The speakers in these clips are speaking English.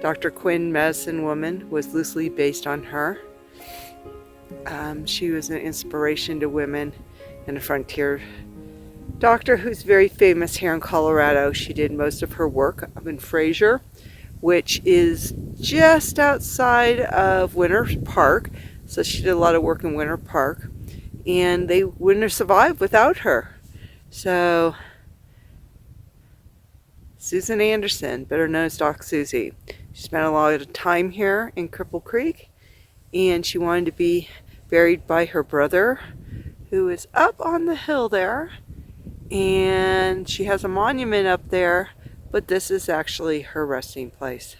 Dr. Quinn Medicine Woman was loosely based on her. She was an inspiration to women and a frontier doctor who's very famous here in Colorado. She did most of her work up in Fraser, which is just outside of Winter Park. So she did a lot of work in Winter Park, and they wouldn't have survived without her. So Susan Anderson, better known as Doc Susie, she spent a lot of time here in Cripple Creek, and she wanted to be buried by her brother, who is up on the hill there, and she has a monument up there, but this is actually her resting place.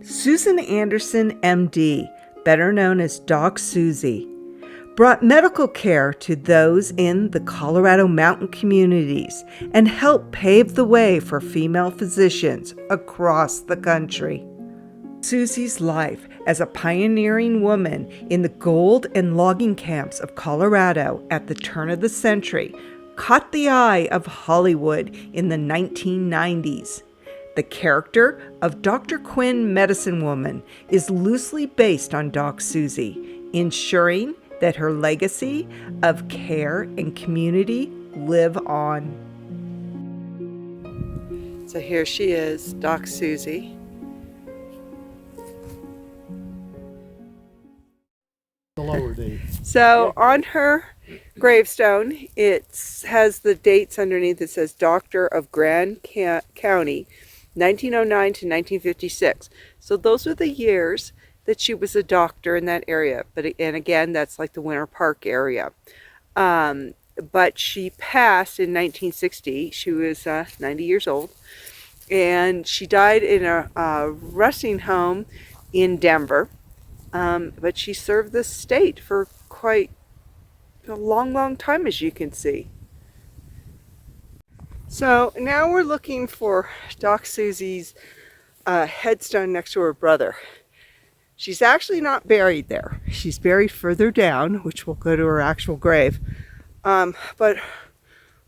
Susan Anderson, MD, better known as Doc Susie, brought medical care to those in the Colorado mountain communities and helped pave the way for female physicians across the country. Susie's life as a pioneering woman in the gold and logging camps of Colorado at the turn of the century caught the eye of Hollywood in the 1990s. The character of Dr. Quinn Medicine Woman is loosely based on Doc Susie, ensuring that her legacy of care and community live on. So here she is, Doc Susie. The lower date. So on her gravestone, it has the dates underneath. It says Doctor of Grand County, 1909 to 1956. So those are the years that she was a doctor in that area. And again, that's like the Winter Park area. But she passed in 1960. She was 90 years old. And she died in a resting home in Denver. But she served the state for quite a long time, as you can see. So now we're looking for Doc Susie's headstone next to her brother. She's actually not buried there. She's buried further down, which will go to her actual grave. But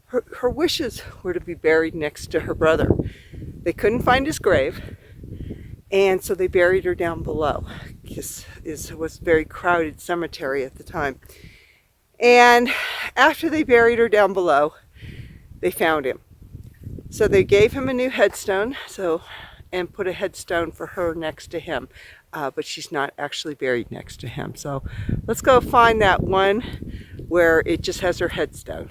her wishes were to be buried next to her brother. They couldn't find his grave, and so they buried her down below. It was a very crowded cemetery at the time. And after they buried her down below, they found him. So they gave him a new headstone, and put a headstone for her next to him. But she's not actually buried next to him. So let's go find that one where it just has her headstone.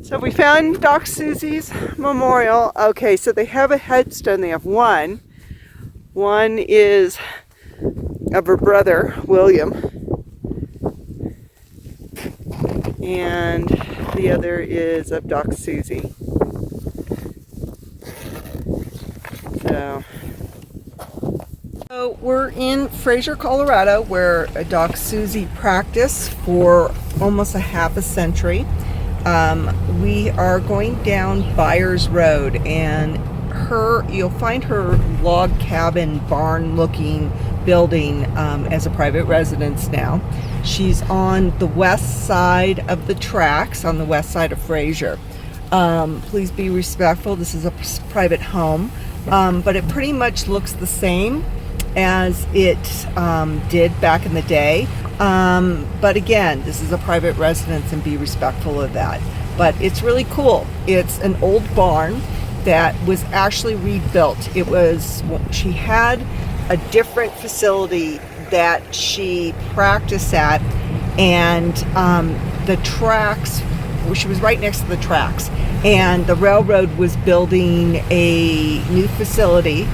So we found Doc Susie's memorial. Okay, so they have a headstone. They have one. One is of her brother, William. And the other is of Doc Susie. So we're in Fraser, Colorado, where Doc Susie practiced for almost a half a century. We are going down Byers Road, and you'll find her log cabin barn looking building as a private residence now. She's on the west side of the tracks, on the west side of Fraser. Please be respectful. This is a private home, but it pretty much looks the same as it did back in the day. But again, this is a private residence, and be respectful of that. But it's really cool. It's an old barn that was actually rebuilt. She had a different facility that she practiced at, and the tracks, she was right next to the tracks, and the railroad was building a new facility.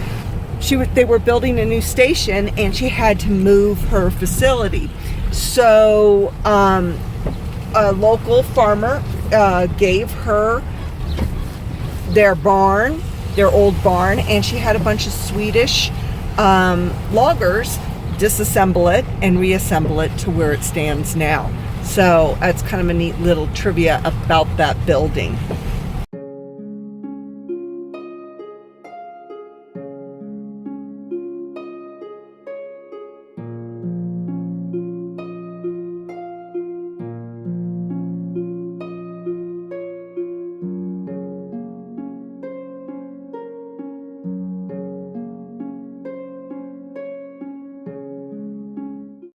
They were building a new station, and she had to move her facility. So a local farmer gave her their old barn, and she had a bunch of Swedish loggers disassemble it and reassemble it to where it stands now. So that's kind of a neat little trivia about that building.